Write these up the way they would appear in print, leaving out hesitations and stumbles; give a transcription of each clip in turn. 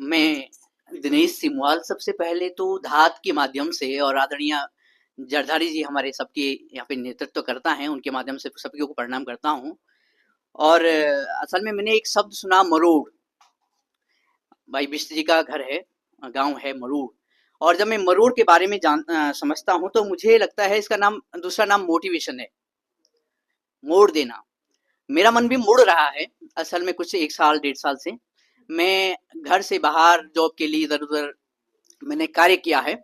मैं दिनेश सिमवाल सबसे पहले तो धात के माध्यम से और आदरणीय जरधारी जी हमारे सबके यहाँ पे नेतृत्व करता हैं, उनके माध्यम से सभी को प्रणाम करता हूँ। और असल में मैंने एक शब्द सुना मरोड़, भाई बिष्ट जी का घर है, गांव है मरोड़। और जब मैं मरोड़ के बारे में समझता हूँ तो मुझे लगता है इसका नाम, दूसरा नाम मोटिवेशन है, मोड़ देना। मेरा मन भी मुड़ रहा है असल में कुछ 1 साल 1.5 साल से। मैं घर से बाहर जॉब के लिए इधर-उधर मैंने कार्य किया है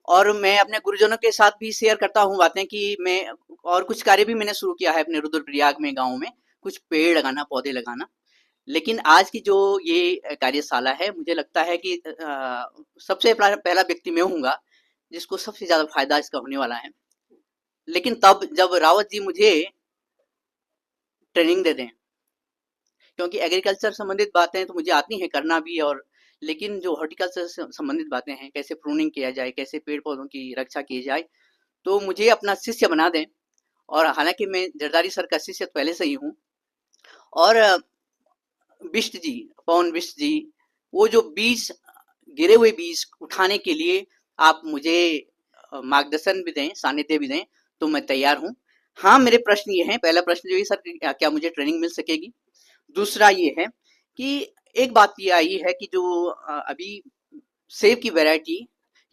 और मैं अपने गुरुजनों के साथ भी शेयर करता हूँ बातें कि मैं, और कुछ कार्य भी मैंने शुरू किया है अपने रुद्रप्रयाग में, गाँव में, कुछ पेड़ लगाना, पौधे लगाना। लेकिन आज की जो ये कार्यशाला है, मुझे लगता है कि सबसे पहला व्यक्ति मैं होऊँगा जिसको सबसे ज़्यादा फ़ायदा इसका होने वाला है। लेकिन तब जब रावत जी मुझे ट्रेनिंग दे दें, क्योंकि एग्रीकल्चर संबंधित बातें तो मुझे आती हैं करना भी, और लेकिन जो हॉर्टिकल्चर से संबंधित बातें हैं, कैसे प्रूनिंग किया जाए, कैसे पेड़ पौधों की रक्षा की जाए, तो मुझे अपना शिष्य बना दें। और हालांकि मैं जरदारी सर का शिष्य पहले से ही हूँ। और बिष्ट जी, पवन बिष्ट जी, वो जो बीज, गिरे हुए बीज उठाने के लिए आप मुझे मार्गदर्शन भी दें, सानिध्य भी दें, तो मैं तैयार हूँ। हाँ, मेरे प्रश्न ये हैं, पहला प्रश्न जो है सर, क्या मुझे ट्रेनिंग मिल सकेगी? दूसरा ये है कि एक बात ये आई है कि जो अभी सेब की वैरायटी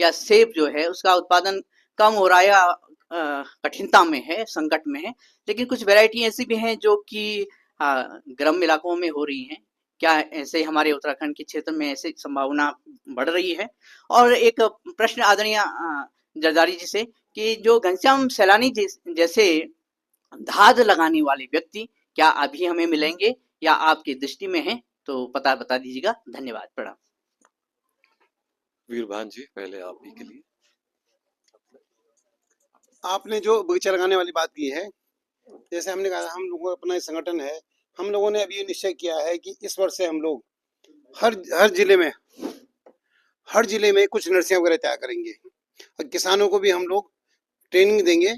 या सेब जो है उसका उत्पादन कम हो रहा है या कठिनता में है, संकट में है। लेकिन कुछ वैरायटी ऐसी भी हैं जो कि गर्म इलाकों में हो रही हैं। क्या ऐसे हमारे उत्तराखंड के क्षेत्र में ऐसी संभावना बढ़ रही है? और एक प्रश्न आदरणीय जरदारी जी से कि जो घनश्याम सैलानी जैसे धाद लगाने वाले व्यक्ति क्या अभी हमें मिलेंगे या आपकी दृष्टि में है? तो पता बता दीजिएगा। धन्यवाद, प्रणाम। वीरभान जी, पहले आप ही के लिए। आपने जो बगीचा लगाने वाली बात की है, जैसे हमने कहा हम लोगों का अपना संगठन है, हम लोगों ने अभी ये निश्चय किया है कि इस वर्ष से हम लोग हर जिले में कुछ नर्सरियां वगैरह तैयार करेंगे और किसानों को भी हम लोग ट्रेनिंग देंगे।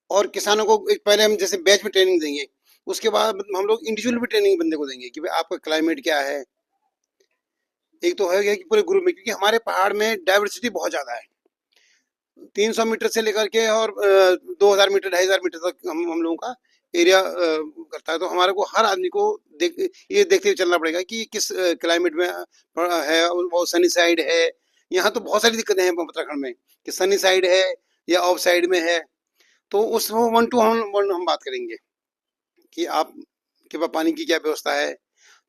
और किसानों को एक पहले हम जैसे बैच में ट्रेनिंग देंगे, उसके बाद हम लोग इंडिविजुअल भी ट्रेनिंग बंदे को देंगे कि भाई आपका क्लाइमेट क्या है। एक तो है कि पूरे ग्रुप में, क्योंकि हमारे पहाड़ में डाइवर्सिटी बहुत ज्यादा है, 300 मीटर से लेकर के और 2000 मीटर 2500 मीटर तक हम लोगों का एरिया करता है। तो हमारे को हर आदमी को ये देखते हुए चलना पड़ेगा कि किस क्लाइमेट में है, वो सनी साइड है। यहाँ तो बहुत सारी दिक्कतें हैं उत्तराखंड में कि सनी साइड है या ऑफ साइड में है। तो उस वो 1 to 1 हम बात करेंगे कि आप के पास पानी की क्या व्यवस्था है।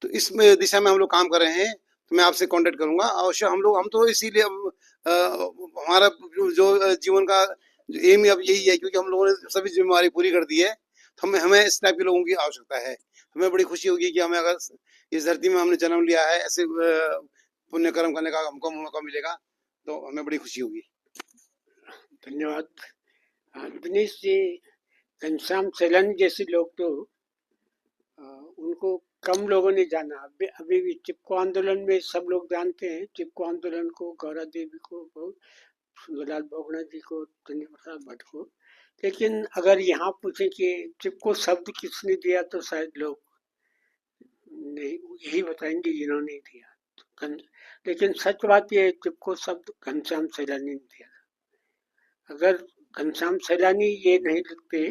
तो इस दिशा में हम लोग काम कर रहे हैं, तो मैं आपसे कांटेक्ट करूंगा अवश्य। हम तो इसीलिए हमारा जो जीवन का एम अब यही है, क्योंकि हम लोगों ने सभी जिम्मेवारी पूरी कर दी है, तो हमें हमें इस टाइप के लोगों की आवश्यकता है। हमें बड़ी खुशी होगी कि हमें अगर इस धरती में हमने जन्म लिया है, ऐसे पुण्य कर्म करने का हमको मौका मिलेगा, तो हमें बड़ी खुशी होगी। धन्यवाद। दिनेश जी, घनश्याम सैलानी जैसे लोग तो उनको कम लोगों ने जाना। अभी भी चिपको आंदोलन में सब लोग जानते हैं, चिपको आंदोलन को, गौरा देवी को, बहुत सुंदरलाल बोगड़ा जी को, चंद्र प्रसाद भट्ट को। लेकिन अगर यहाँ पूछे कि चिपको शब्द किसने दिया, तो शायद लोग नहीं यही बताएंगे जिन्होंने दिया। लेकिन सच बात यह है, चिपको शब्द घनश्याम सैलानी ने दिया। अगर घनश्याम सैलानी ये नहीं लिखते,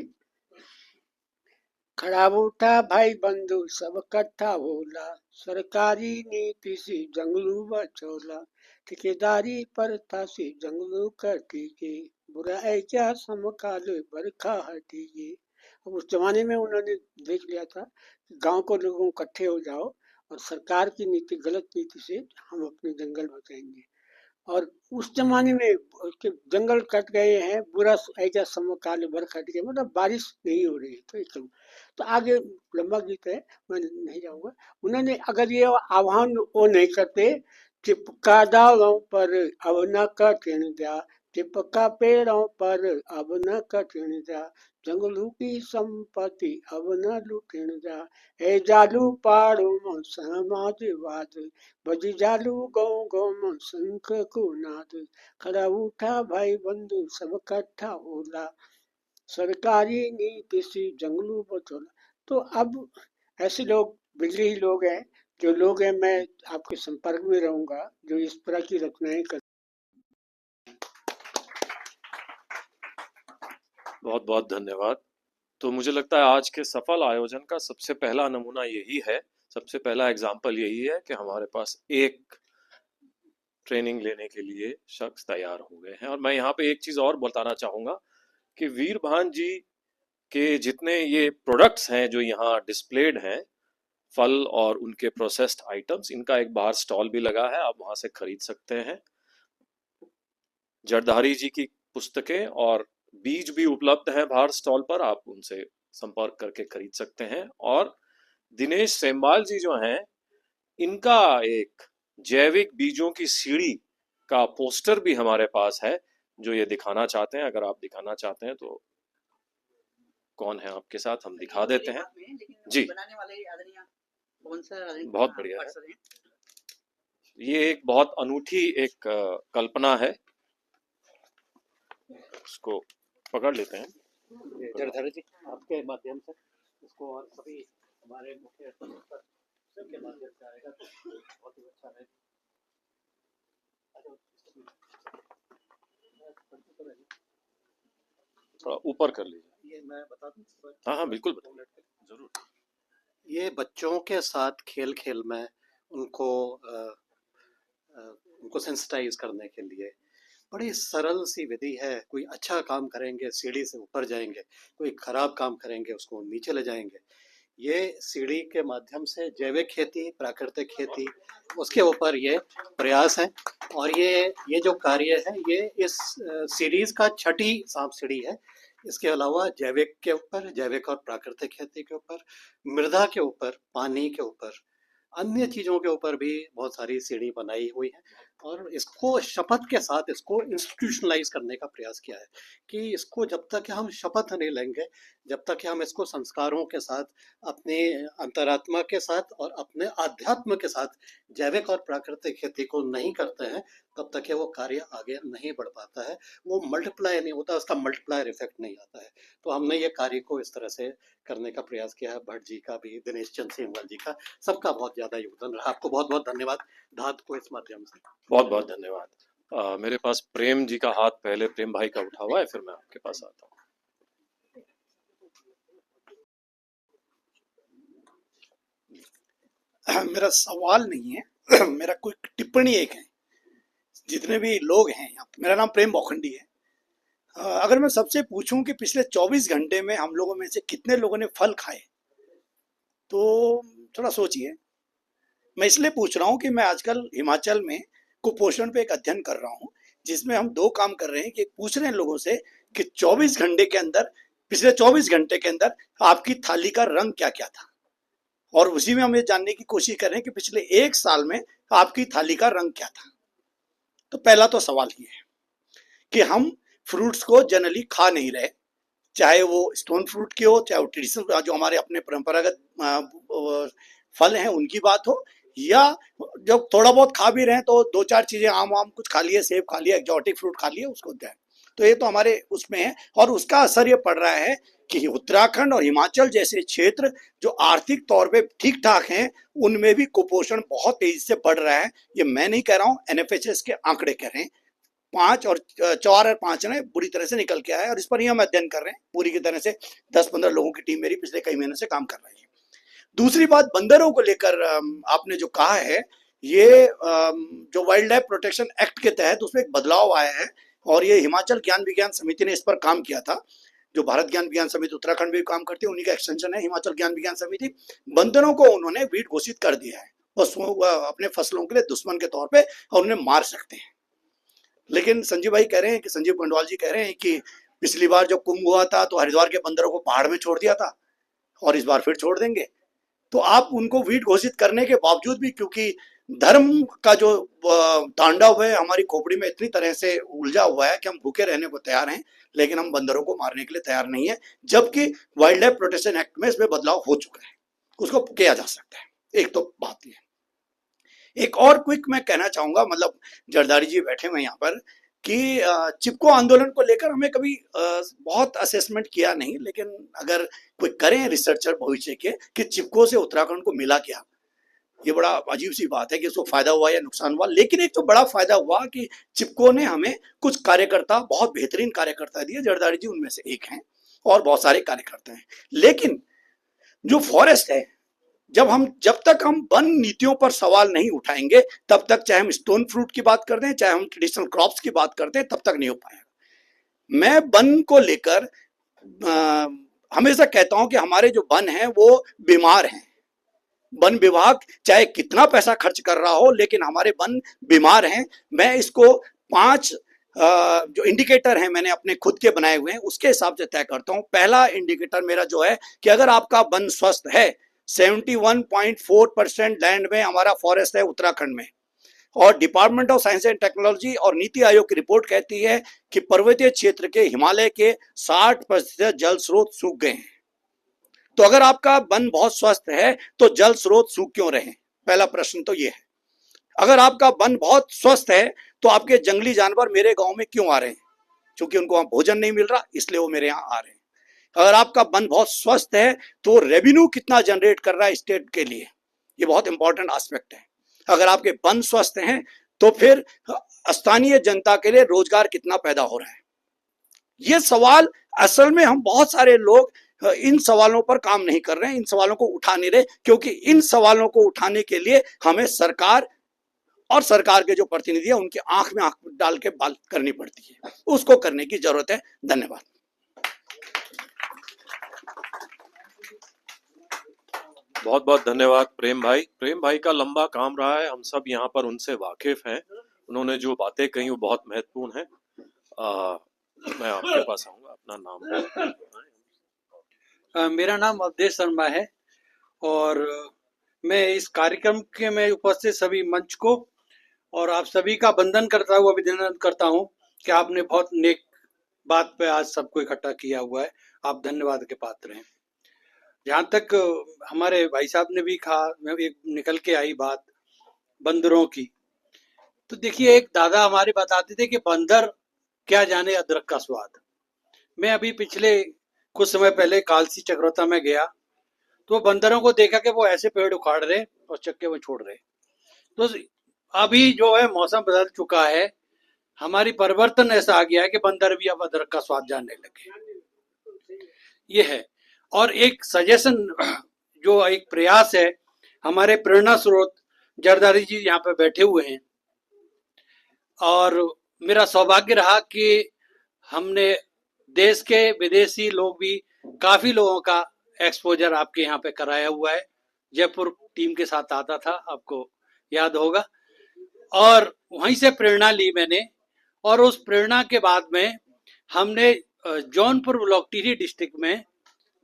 खड़ा उठा भाई बंधु सब इकट्ठा होला, सरकारी नीति से जंगलू बचोला, ठेकेदारी प्रथा से जंगलू कटेंगे, बुरा है क्या समकाल बरखा हटेंगे। अब उस जमाने में उन्होंने देख लिया था कि गांव को लोगों इकट्ठे हो जाओ और सरकार की नीति, गलत नीति से हम अपने जंगल बचाएंगे। और उस जमाने में उसके जंगल कट गए हैं, बुरा ऐसा समकाल बरखा हटेंगे, मतलब बारिश नहीं हो रही है। तो एकदम, तो आगे लंबा गीत है, मैं नहीं जाऊंगा। उन्होंने अगर ये आह्वान वो नहीं करते, चिपका दालों पर अब न कटने जा, चिपका पेड़ों पर अब न कटने जा, जंगलों की संपत्ति अब न लूटने जा, ए जालू पहाड़ों में समाजवाद, बजी जालू गाँव गाँव में शंख को नाद, खड़ा उठा भाई बंधु सब इकट्ठा होला, सरकारी नीति से जंगलों बचोला। तो अब ऐसे लोग बिजली लोग हैं जो लोग हैं मैं आपके संपर्क में रहूंगा जो इस तरह की रचनाएं कर। बहुत बहुत धन्यवाद। तो मुझे लगता है आज के सफल आयोजन का सबसे पहला नमूना यही है, सबसे पहला एग्जाम्पल यही है कि हमारे पास एक ट्रेनिंग लेने के लिए शख्स तैयार हो गए हैं। और मैं यहाँ पे एक चीज और बताना चाहूंगा कि वीरभान जी के जितने ये प्रोडक्ट्स हैं जो यहाँ डिस्प्लेड हैं, फल और उनके प्रोसेस्ड आइटम्स, इनका एक बाहर स्टॉल भी लगा है, आप वहां से खरीद सकते हैं। जरदारी जी की पुस्तकें और बीज भी उपलब्ध हैं बाहर स्टॉल पर, आप उनसे संपर्क करके खरीद सकते हैं। और दिनेश सेमवाल जी जो हैं, इनका एक जैविक बीजों की सीढ़ी का पोस्टर भी हमारे पास है जो ये दिखाना चाहते हैं। अगर आप दिखाना चाहते हैं तो कौन है आपके साथ, हम दिखा देते हैं जी। बनाने वाले आदरणीय कौन सा बहुत बढ़िया है, ये एक बहुत अनूठी एक कल्पना है, उसको पकड़ लेते हैं। जरधारी जी आपके माध्यम से इसको और सभी हमारे मुख्य सबके माध्यम से आएगा तो बहुत ही अच्छा रहेगा। थोड़ा ऊपर कर लीजिए। ये मैं बता दूं? हाँ हाँ बिल्कुल जरूर। ये बच्चों के साथ खेल खेल में उनको उनको सेंसिटाइज करने के लिए बड़ी सरल सी विधि है। कोई अच्छा काम करेंगे सीढ़ी से ऊपर जाएंगे, कोई खराब काम करेंगे उसको नीचे ले जाएंगे। ये सीढ़ी के माध्यम से जैविक खेती, प्राकृतिक खेती, उसके ऊपर ये प्रयास है। और ये जो कार्य है ये इस सीरीज का छठी सांप सीढ़ी है। इसके अलावा जैविक के ऊपर, जैविक और प्राकृतिक खेती के ऊपर, मृदा के ऊपर, पानी के ऊपर, अन्य चीज़ों के ऊपर भी बहुत सारी सीढ़ी बनाई हुई है। और इसको शपथ के साथ इसको इंस्टीट्यूशनलाइज करने का प्रयास किया है कि इसको जब तक हम शपथ नहीं लेंगे, जब तक हम इसको संस्कारों के साथ, अपने अंतरात्मा के साथ और अपने आध्यात्म के साथ जैविक और प्राकृतिक खेती को नहीं करते हैं, तब तक ये वो कार्य आगे नहीं बढ़ पाता है, वो मल्टीप्लाई नहीं होता, उसका मल्टीप्लायर इफेक्ट नहीं आता है। तो हमने ये कार्य को इस तरह से करने का प्रयास किया है। भट्ट जी का भी, दिनेश चंद सेमवाल जी का, सबका बहुत ज़्यादा योगदान रहा। आपको बहुत बहुत धन्यवाद धात को इस माध्यम से। बहुत बहुत धन्यवाद। मेरे पास प्रेम जी का हाथ पहले प्रेम भाई का उठा हुआ है, फिर मैं आपके पास आता हूँ। मेरा सवाल नहीं है मेरा कोई टिप्पणी एक है। जितने भी लोग हैं यहाँ पे, मेरा नाम प्रेम बोखंडी है। अगर मैं सबसे पूछूं कि पिछले 24 घंटे में हम लोगों में से कितने लोगों ने फल खाए, तो थोड़ा सोचिए। मैं इसलिए पूछ रहा हूँ कि मैं आजकल हिमाचल में कुपोषण पे एक अध्ययन कर रहा हूँ, जिसमें हम दो काम कर रहे हैं कि पूछ रहे हैं लोगों से कि 24 घंटे के अंदर, पिछले 24 घंटे के अंदर आपकी थाली का रंग क्या क्या था, और उसी में हम ये जानने की कोशिश कर रहे हैं कि पिछले एक साल में आपकी थाली का रंग क्या था। तो पहला तो सवाल ये है कि हम फ्रूट्स को जनरली खा नहीं रहे, चाहे वो स्टोन फ्रूट के हो, चाहे वो ट्रेडिशनल जो हमारे अपने परंपरागत फल हैं उनकी बात हो, या जब थोड़ा बहुत खा भी रहे हैं तो दो चार चीजें, आम आम कुछ खा लिए, सेब खा लिया, एक्जॉटिक फ्रूट खा लिए, उसको दें। तो ये तो हमारे उसमें है, और उसका असर ये पड़ रहा है कि उत्तराखंड और हिमाचल जैसे क्षेत्र जो आर्थिक तौर पे ठीक ठाक हैं, उनमें भी कुपोषण बहुत तेजी से बढ़ रहा है। ये मैं नहीं कह रहा हूँ, एनएफएचएस के आंकड़े कह रहे हैं। 4 और 5 ने बुरी तरह से निकल के आए, और इस पर ही हम अध्ययन कर रहे हैं। पूरी की तरह से 10-15 लोगों की टीम मेरी पिछले कई महीनों से काम कर रही है। दूसरी बात, बंदरों को लेकर आपने जो कहा है, ये जो वाइल्ड लाइफ प्रोटेक्शन एक्ट के तहत उसमें एक बदलाव आया है, और ये हिमाचल ज्ञान विज्ञान समिति ने इस पर काम किया था। जो भारत ज्ञान विज्ञान समिति उत्तराखंड में भी काम करती है, उन्हीं का एक्सटेंशन है हिमाचल ज्ञान विज्ञान समिति। बंदरों को उन्होंने वीड घोषित कर दिया है, और अपने फसलों के लिए दुश्मन के तौर पे, और उन्हें मार सकते हैं। लेकिन संजीव भाई कह रहे हैं कि, संजीव पंडवाल जी कह रहे हैं कि पिछली बार जब कुंभ हुआ था तो हरिद्वार के बंदरों को पहाड़ में छोड़ दिया था, और इस बार फिर छोड़ देंगे। तो आप उनको वीड घोषित करने के बावजूद भी, क्योंकि धर्म का जो तांडव है हमारी खोपड़ी में इतनी तरह से उलझा हुआ है कि हम भूखे रहने को तैयार हैं, लेकिन हम बंदरों को मारने के लिए तैयार नहीं है, जबकि वाइल्ड लाइफ प्रोटेक्शन एक्ट में इसमें बदलाव हो चुका है, उसको किया जा सकता है। एक तो बात ये। एक और क्विक मैं कहना चाहूंगा, मतलब जरदारी जी बैठे हुए यहाँ पर, कि चिपको आंदोलन को लेकर हमें कभी बहुत असेसमेंट किया नहीं, लेकिन अगर कोई करें रिसर्चर भविष्य के कि चिपको से उत्तराखंड को मिला क्या, ये बड़ा अजीब सी बात है कि उसको फायदा हुआ या नुकसान हुआ, लेकिन एक तो बड़ा फायदा हुआ कि चिपको ने हमें कुछ कार्यकर्ता, बहुत बेहतरीन कार्यकर्ता दिए, जरदारी जी उनमें से एक हैं, और बहुत सारे कार्यकर्ता हैं। लेकिन जो फॉरेस्ट है, जब तक हम वन नीतियों पर सवाल नहीं उठाएंगे, तब तक चाहे हम स्टोन फ्रूट की बात कर दें, चाहे हम ट्रेडिशनल क्रॉप्स की बात करते हैं, तब तक नहीं हो पाएगा। मैं वन को लेकर हमेशा कहता हूं कि हमारे जो वन हैं वो बीमार हैं। वन विभाग चाहे कितना पैसा खर्च कर रहा हो, लेकिन हमारे वन बीमार हैं। मैं इसको 5 जो इंडिकेटर हैं मैंने अपने खुद के बनाए हुए हैं, उसके हिसाब से तय करता हूं। पहला इंडिकेटर मेरा जो है कि अगर आपका वन स्वस्थ है, 71.4% लैंड में हमारा फॉरेस्ट है उत्तराखंड में, और department of science and technology और नीति आयोग की रिपोर्ट कहती है कि पर्वतीय क्षेत्र के, हिमालय के 60% जल स्रोत सूख गए हैं। तो अगर आपका वन बहुत स्वस्थ है तो जल स्रोत सूख क्यों रहे? पहला प्रश्न तो ये है। अगर आपका वन बहुत स्वस्थ है तो आपके जंगली जानवर मेरे गांव में क्यों आ रहे हैं? क्योंकि उनको वहां भोजन नहीं मिल रहा, इसलिए वो मेरे यहाँ आ रहे हैं। अगर आपका वन बहुत स्वस्थ है तो रेवेन्यू कितना जनरेट कर रहा है स्टेट के लिए, ये बहुत इंपॉर्टेंट एस्पेक्ट है। अगर आपके वन स्वस्थ हैं तो फिर स्थानीय जनता के लिए रोजगार कितना पैदा हो रहा है? ये सवाल असल में हम बहुत सारे लोग इन सवालों पर काम नहीं कर रहे हैं, इन सवालों को उठा नहीं रहे, क्योंकि इन सवालों को उठाने के लिए हमें सरकार और सरकार के जो प्रतिनिधि है उनकी आंख में आंख डाल के बात करनी पड़ती है। उसको करने की जरूरत है। धन्यवाद। बहुत बहुत धन्यवाद प्रेम भाई। प्रेम भाई का लंबा काम रहा है, हम सब यहाँ पर उनसे वाकिफ हैं। उन्होंने जो बातें कही वो बहुत महत्वपूर्ण है। मैं आपके पास आऊंगा, अपना नाम। मेरा नाम अवधेश शर्मा है और मैं इस कार्यक्रम के में उपस्थित सभी मंच को और आप सभी का वंदन करता हुआ अभिनंदन करता हूं कि आपने बहुत नेक बात पे आज सबको इकट्ठा किया हुआ है। आप धन्यवाद के पात्र हैं। जहाँ तक हमारे भाई साहब ने भी कहा, एक निकल के आई बात बंदरों की, तो देखिए एक दादा हमारे बताते थे कि बंदर क्या जाने अदरक का स्वाद। मैं अभी पिछले कुछ समय पहले कालसी चक्रोता में गया तो बंदरों को देखा कि वो ऐसे पेड़ उखाड़ रहे और चक्के में छोड़ रहे। तो अभी जो है मौसम बदल चुका है, हमारी परिवर्तन ऐसा आ गया है कि बंदर भी अब अदरक का स्वाद जानने लगे। ये है। और एक सजेशन, जो एक प्रयास है, हमारे प्रेरणा स्रोत जरदारी जी यहाँ पे बैठे हुए हैं और मेरा सौभाग्य रहा कि हमने देश के विदेशी लोग भी, काफी लोगों का एक्सपोजर आपके यहाँ पे कराया हुआ है। जयपुर टीम के साथ आता था, आपको याद होगा, और वहीं से प्रेरणा ली मैंने। और उस प्रेरणा के बाद में हमने जौनपुर ब्लॉक, टिहरी डिस्ट्रिक्ट में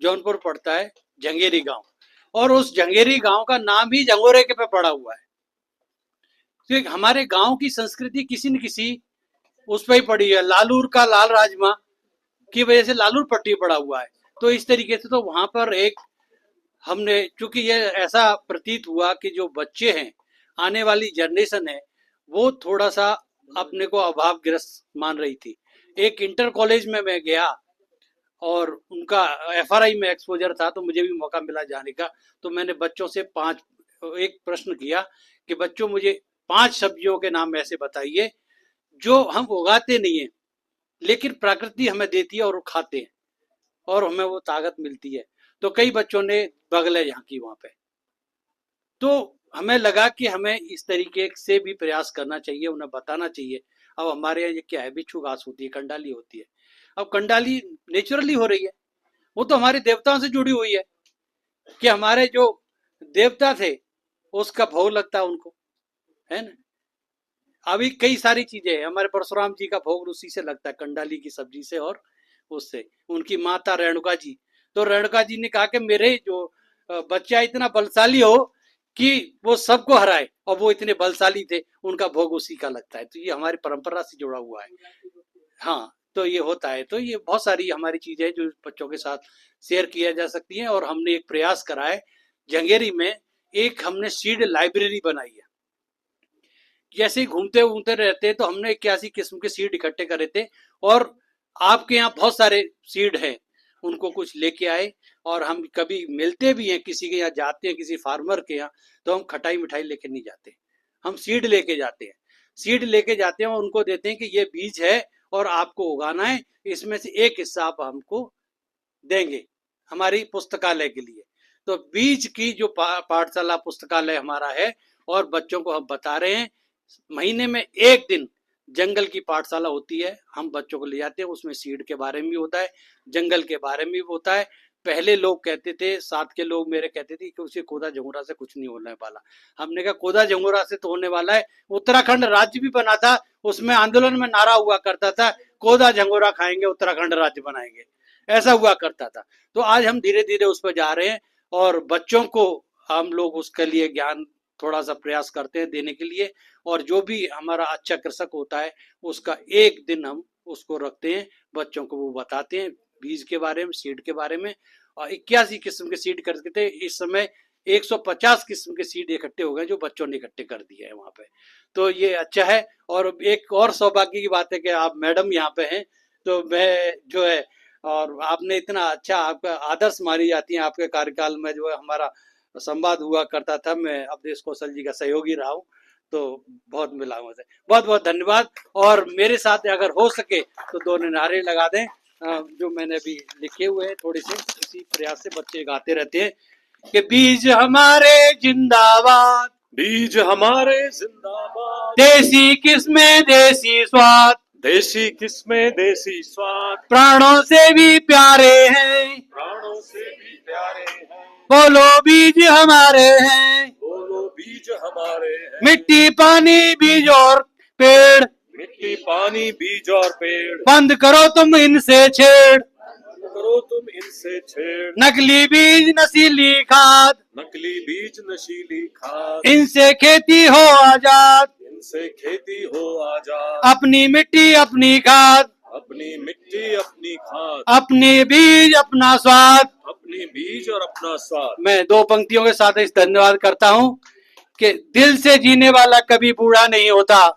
जौनपुर पड़ता है, जंगेरी गांव, और उस जंगेरी गांव का नाम ही जंगोरे के पे पड़ा हुआ है। तो हमारे गांव की संस्कृति किसी न किसी उस पर ही पड़ी है। लालूर का लाल राजमा की वजह से लालूर पट्टी पड़ा हुआ है। तो इस तरीके से तो वहां पर एक हमने, चूंकि ये ऐसा प्रतीत हुआ कि जो बच्चे हैं, आने वाली जनरेशन है, वो थोड़ा सा अपने को अभावग्रस्त मान रही थी। एक इंटर कॉलेज में मैं गया और उनका FRI में एक्सपोजर था, तो मुझे भी मौका मिला जाने का। तो मैंने बच्चों से एक प्रश्न किया कि बच्चों मुझे 5 सब्जियों के नाम ऐसे बताइए जो हम उगाते नहीं है लेकिन प्रकृति हमें देती है और वो खाते हैं और हमें वो ताकत मिलती है। तो कई बच्चों ने बगले झांकी वहां पे। तो हमें लगा कि हमें इस तरीके से भी प्रयास करना चाहिए, उन्हें बताना चाहिए। अब हमारे यहाँ ये क्या है, बिच्छू घास होती है, कंडाली होती है। अब कंडाली नेचुरली हो रही है, वो तो हमारे देवताओं से जुड़ी हुई है कि हमारे जो देवता थे उसका भोग लगता है उनको, है ना। अभी कई सारी चीजें हैं, हमारे परशुराम जी का भोग उसी से लगता है, कंडाली की सब्जी से और उससे। उनकी माता रेणुका जी, तो रेणुका जी ने कहा कि मेरे जो बच्चा इतना बलशाली हो कि वो सबको हराए, और वो इतने बलशाली थे, उनका भोग उसी का लगता है। तो ये हमारी परंपरा से जुड़ा हुआ है। हाँ, तो ये होता है। तो ये बहुत सारी हमारी चीजें जो बच्चों के साथ शेयर किया जा सकती हैं। और हमने एक प्रयास करा है जंगेरी में, एक हमने सीड लाइब्रेरी बनाई है। जैसे घूमते घूमते रहते तो हमने 81 किस्म के सीड इकट्ठे करे थे, और आपके यहाँ बहुत सारे सीड हैं, उनको कुछ लेके आए। और हम कभी मिलते भी हैं किसी के यहाँ, जाते हैं किसी फार्मर के यहाँ, तो हम खटाई मिठाई लेके नहीं जाते, हम सीड लेके जाते हैं। सीड लेके जाते हैं और उनको देते हैं कि ये बीज है और आपको उगाना है, इसमें से एक हिस्सा आप हमको देंगे हमारी पुस्तकालय के लिए। तो बीज की जो पाठशाला पुस्तकालय हमारा है, और बच्चों को हम बता रहे हैं, महीने में एक दिन जंगल की पाठशाला होती है, हम बच्चों को ले जाते हैं। उसमें सीड के बारे में भी होता है, जंगल के बारे में भी होता है। पहले लोग कहते थे, साथ के लोग मेरे कहते थे कि उसे कोदा झंगोरा से कुछ नहीं होने वाला। हमने कहा कोदा झंगोरा से तो होने वाला है। उत्तराखंड राज्य भी बना था, उसमें आंदोलन में नारा हुआ करता था, कोदा झंगोरा खाएंगे उत्तराखंड राज्य बनाएंगे, ऐसा हुआ करता था। तो आज हम धीरे धीरे उस पर जा रहे हैं और बच्चों को हम लोग उसके लिए ज्ञान थोड़ा सा प्रयास करते हैं देने के लिए। और जो भी हमारा अच्छा कृषक होता है उसका एक दिन हम उसको रखते हैं, बच्चों को वो बताते हैं बीज के बारे में, सीड के बारे में। और 81 किस्म के सीड करते थे, इस समय 150 किस्म के सीड इकट्ठे हो गए जो बच्चों ने इकट्ठे कर दिए हैं वहाँ पे। तो ये अच्छा है। और एक और सौभाग्य की बात है कि आप मैडम यहाँ पे हैं, तो मैं जो है, और आपने इतना अच्छा, आपका आदर्श मानी जाती है। आपके कार्यकाल में जो है हमारा संवाद हुआ करता था, मैं अवधेश कौशल जी का सहयोगी रहा हूँ, तो बहुत मिला हूँ। बहुत बहुत धन्यवाद। और मेरे साथ अगर हो सके तो 2 नारे लगा दें, जो मैंने अभी लिखे हुए हैं थोड़े से, इसी प्रयास से बच्चे गाते रहते हैं कि बीज हमारे जिंदाबाद, बीज हमारे जिंदाबाद, देसी किस्में देसी स्वाद, देसी किस्में देसी स्वाद, प्राणों से भी प्यारे हैं, प्राणों से भी प्यारे हैं, बोलो बीज हमारे हैं, बोलो बीज हमारे हैं। मिट्टी पानी बीज और पेड़, मिट्टी पानी बीज और पेड़, बंद करो तुम इनसे छेड़, करो तुम इनसे छेड़, नकली बीज नशीली खाद, नकली बीज नशीली खाद, इनसे खेती हो आजाद, इनसे खेती हो आजाद, अपनी मिट्टी अपनी खाद, अपनी मिट्टी अपनी खाद, अपनी बीज अपना स्वाद। अपनी बीज और अपना स्वाद। मैं 2 पंक्तियों के साथ इस धन्यवाद करता हूँ कि दिल से जीने वाला कभी बूढ़ा नहीं होता,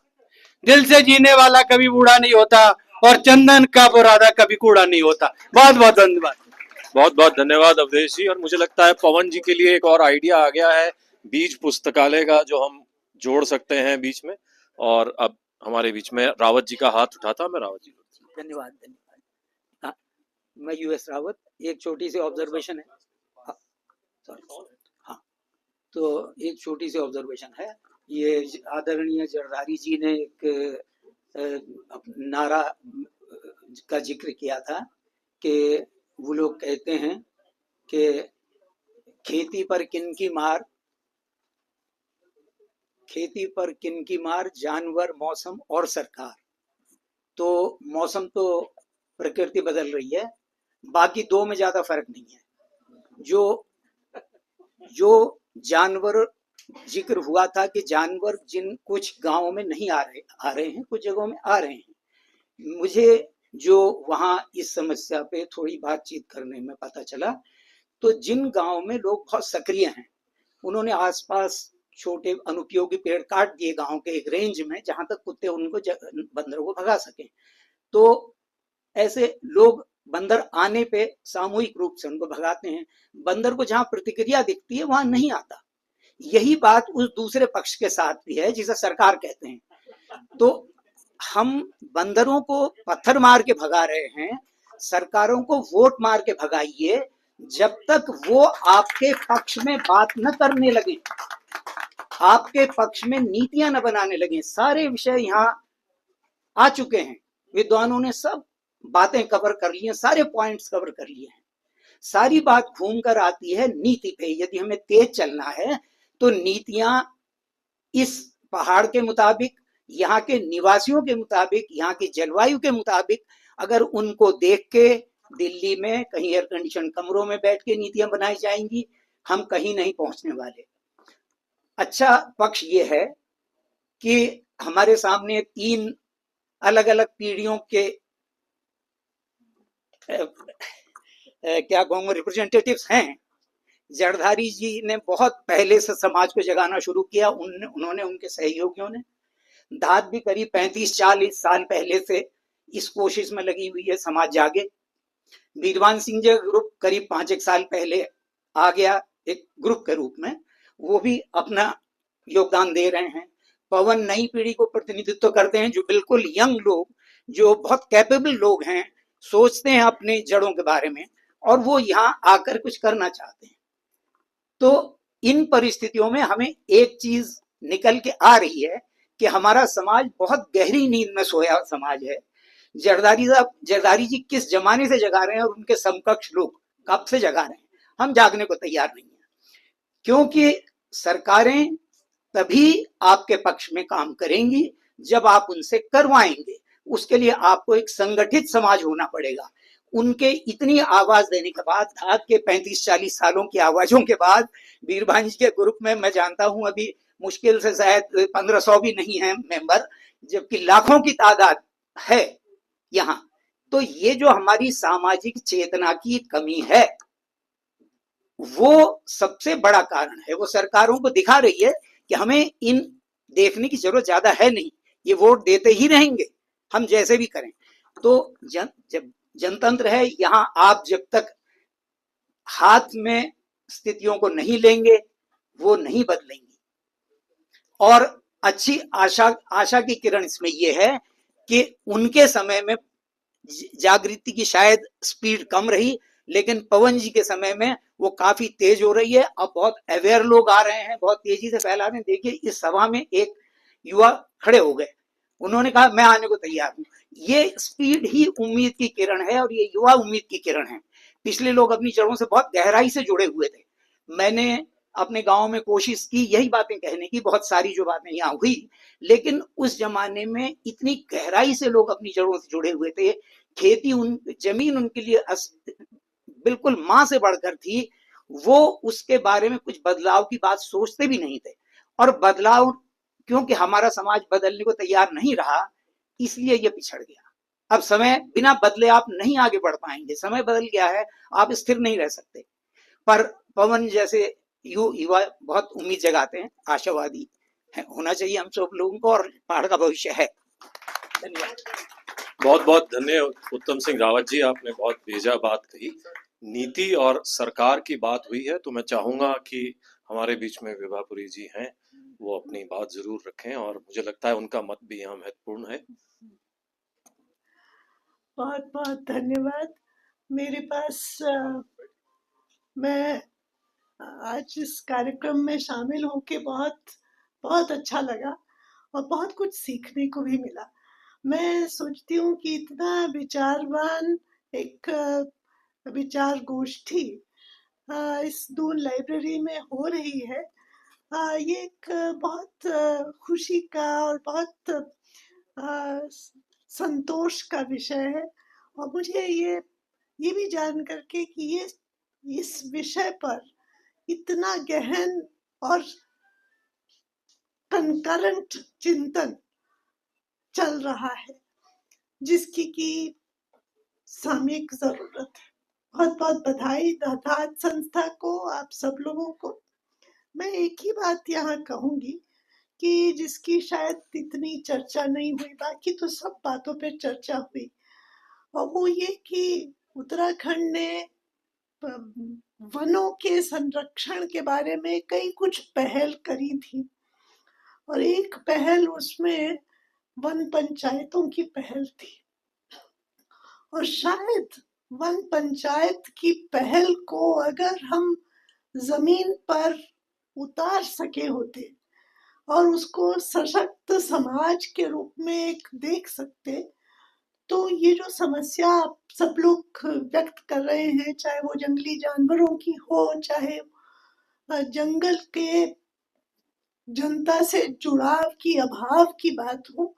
दिल से जीने वाला कभी बूढ़ा नहीं होता, और चंदन का बुरादा कभी कूड़ा नहीं होता। बहुत बहुत धन्यवाद। बहुत बहुत धन्यवाद अवधेश जी। और मुझे लगता है पवन जी के लिए एक और आइडिया आ गया है बीज पुस्तकालय का, जो हम जोड़ सकते हैं बीच में। और अब हमारे बीच में रावत जी का हाथ उठाता, मैं रावत जी। धन्यवाद धन्यवाद। हाँ, मैं यूएस रावत। एक छोटी सी ऑब्जर्वेशन है। हाँ, तो एक छोटी सी ऑब्जर्वेशन है। ये आदरणीय जरदारी जी ने एक नारा का जिक्र किया था कि वो लोग कहते हैं कि खेती पर किनकी मार, खेती पर किनकी मार, जानवर, मौसम और सरकार। तो मौसम तो प्रकृति बदल रही है, बाकी 2 में ज्यादा फर्क नहीं है। जो जानवर जिक्र हुआ था कि जानवर जिन कुछ गांवों में नहीं आ रहे हैं, कुछ जगहों में आ रहे हैं। मुझे जो वहां इस समस्या पे थोड़ी बातचीत करने में पता चला, तो जिन गांवों में लोग बहुत सक्रिय हैं, उन्होंने आसपास छोटे अनुपयोगी पेड़ काट दिए गांव के एक रेंज में, जहां तक कुत्ते उनको बंदरों को भगा सके। तो ऐसे लोग बंदर आने पे सामूहिक रूप से उनको भगाते हैं। बंदर को जहां प्रतिक्रिया दिखती है वहां नहीं आता। यही बात उस दूसरे पक्ष के साथ भी है जिसे सरकार कहते हैं। तो हम बंदरों को पत्थर मार के भगा रहे हैं, सरकारों को वोट मार के भगाइए जब तक वो आपके पक्ष में बात न करने लगे, आपके पक्ष में नीतियां न बनाने लगे। सारे विषय यहाँ आ चुके हैं, विद्वानों ने सब बातें कवर कर ली हैं, सारे पॉइंट्स कवर कर लिए हैं। सारी बात घूम कर आती है नीति पे। यदि हमें तेज चलना है तो नीतियां इस पहाड़ के मुताबिक, यहाँ के निवासियों के मुताबिक, यहाँ की जलवायु के मुताबिक, अगर उनको देख के दिल्ली में कहीं एयर कंडीशन कमरों में बैठ के नीतियां बनाई जाएंगी, हम कहीं नहीं पहुंचने वाले। अच्छा पक्ष ये है कि हमारे सामने 3 अलग अलग पीढ़ियों के क्या कहूँगा रिप्रेजेंटेटिव्स हैं। जरदारी जी ने बहुत पहले से समाज को जगाना शुरू किया, उन्होंने, उनके सहयोगियों ने। दाद भी करीब 35-40 साल पहले से इस कोशिश में लगी हुई है समाज जागे। बीरवान सिंह जी ग्रुप करीब 5 साल पहले आ गया एक ग्रुप के रूप में, वो भी अपना योगदान दे रहे हैं। पवन नई पीढ़ी को प्रतिनिधित्व करते हैं, जो बिल्कुल यंग लोग, जो बहुत कैपेबल लोग हैं, सोचते हैं अपने जड़ों के बारे में, और वो यहाँ आकर कुछ करना चाहते हैं। तो इन परिस्थितियों में हमें एक चीज निकल के आ रही है कि हमारा समाज बहुत गहरी नींद में सोया समाज है। जरदारी जी किस जमाने से जगा रहे हैं और उनके समकक्ष लोग कब से जगा रहे हैं, हम जागने को तैयार नहीं है। क्योंकि सरकारें तभी आपके पक्ष में काम करेंगी जब आप उनसे करवाएंगे। उसके लिए आपको एक संगठित समाज होना पड़ेगा। उनके इतनी आवाज देने के बाद, आज के 35-40 सालों की आवाजों के बाद, बीरबान जी के ग्रुप में मैं जानता हूं अभी मुश्किल से शायद 1500 भी नहीं है मेंबर, जबकि लाखों की तादाद है यहाँ। तो ये जो हमारी सामाजिक चेतना की कमी है, वो सबसे बड़ा कारण है। वो सरकारों को दिखा रही है कि हमें इन देखने की जरूरत ज्यादा है नहीं, ये वोट देते ही रहेंगे हम जैसे भी करें। तो जब जनतंत्र है यहाँ, आप जब तक हाथ में स्थितियों को नहीं लेंगे वो नहीं बदलेंगी। और अच्छी आशा की किरण इसमें यह है कि उनके समय में जागृति की शायद स्पीड कम रही, लेकिन पवन जी के समय में वो काफी तेज हो रही है। अब बहुत अवेयर लोग आ रहे हैं, बहुत तेजी से फैला रहे हैं। देखिए इस सभा में एक युवा खड़े हो गए, उन्होंने कहा मैं आने को तैयार हूं। ये स्पीड ही उम्मीद की किरण है, और ये युवा उम्मीद की किरण है। पिछले लोग अपनी जड़ों से बहुत गहराई से जुड़े हुए थे। मैंने अपने गांव में कोशिश की यही बातें कहने की, बहुत सारी जो बातें यहाँ हुई, लेकिन उस जमाने में इतनी गहराई से लोग अपनी जड़ों से जुड़े हुए थे। खेती, जमीन उनके लिए बिल्कुल मां से बढ़कर थी। वो उसके बारे में कुछ बदलाव की बात सोचते भी नहीं थे। और बदलाव, क्योंकि हमारा समाज बदलने को तैयार नहीं रहा, इसलिए ये पिछड़ गया। अब समय बिना बदले आप नहीं आगे बढ़ पाएंगे। समय बदल गया है, आप स्थिर नहीं रह सकते। पर पवन जैसे युवा बहुत उम्मीद जगाते हैं, आशावादी है, होना चाहिए हम सब लोगों को, और पहाड़ का भविष्य है। धन्यवाद। बहुत बहुत धन्यवाद उत्तम सिंह रावत जी, आपने बहुत बेजा बात कही। नीति और सरकार की बात हुई है, तो मैं चाहूंगा कि हमारे बीच में विभापुरी जी हैं, वो अपनी बात जरूर रखें, और मुझे लगता है उनका मत भी यहाँ महत्वपूर्ण है। बहुत बहुत धन्यवाद। मेरे पास मैं आज इस कार्यक्रम में शामिल होके बहुत बहुत अच्छा लगा, और बहुत कुछ सीखने को भी मिला। मैं सोचती हूँ कि इतना विचारवान एक विचार गोष्ठी इस दून लाइब्रेरी में हो रही है, ये एक बहुत खुशी का और बहुत संतोष का विषय है। और मुझे ये भी जान करके कि ये इस विषय पर इतना गहन और कंकरेंट चिंतन चल रहा है, जिसकी की सामयिक जरूरत है। बहुत बहुत बधाई दाताज संस्था को, आप सब लोगों को। मैं एक ही बात यहाँ कहूंगी कि जिसकी शायद इतनी चर्चा नहीं हुई, बाकी तो सब बातों पे चर्चा हुई, और वो ये कि उत्तराखंड ने वनों के संरक्षण के बारे में कई कुछ पहल करी थी, और एक पहल उसमें वन पंचायतों की पहल थी। और शायद वन पंचायत की पहल को अगर हम जमीन पर उतार सके होते और उसको सशक्त समाज के रूप में एक देख सकते, तो ये जो समस्या आप सब लोग व्यक्त कर रहे हैं, चाहे वो जंगली जानवरों की हो, चाहे जंगल के जनता से जुड़ाव की अभाव की बात हो,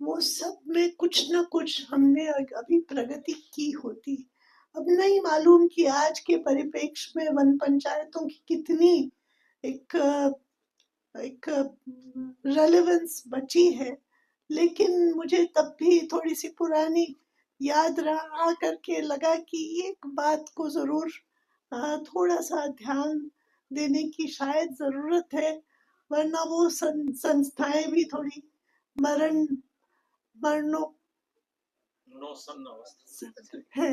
वो सब में कुछ न कुछ हमने अभी प्रगति की होती। अब नहीं मालूम कि आज के परिप्रेक्ष्य में वन पंचायतों की कितनी एक रेलेवेंस बची है, लेकिन मुझे तब भी थोड़ी सी पुरानी याद आ करके लगा कि एक बात को जरूर थोड़ा सा ध्यान देने की शायद जरूरत है, वरना वो संस्थाएं भी थोड़ी मरणों है।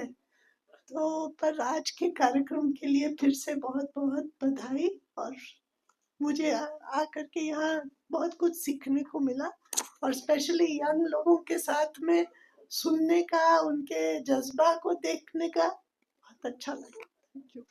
तो पर आज के कार्यक्रम के लिए फिर से बहुत बहुत बधाई, और मुझे आकर के यहाँ बहुत कुछ सीखने को मिला, और स्पेशली यंग लोगों के साथ में सुनने का, उनके जज्बा को देखने का बहुत अच्छा लगा। Thank you.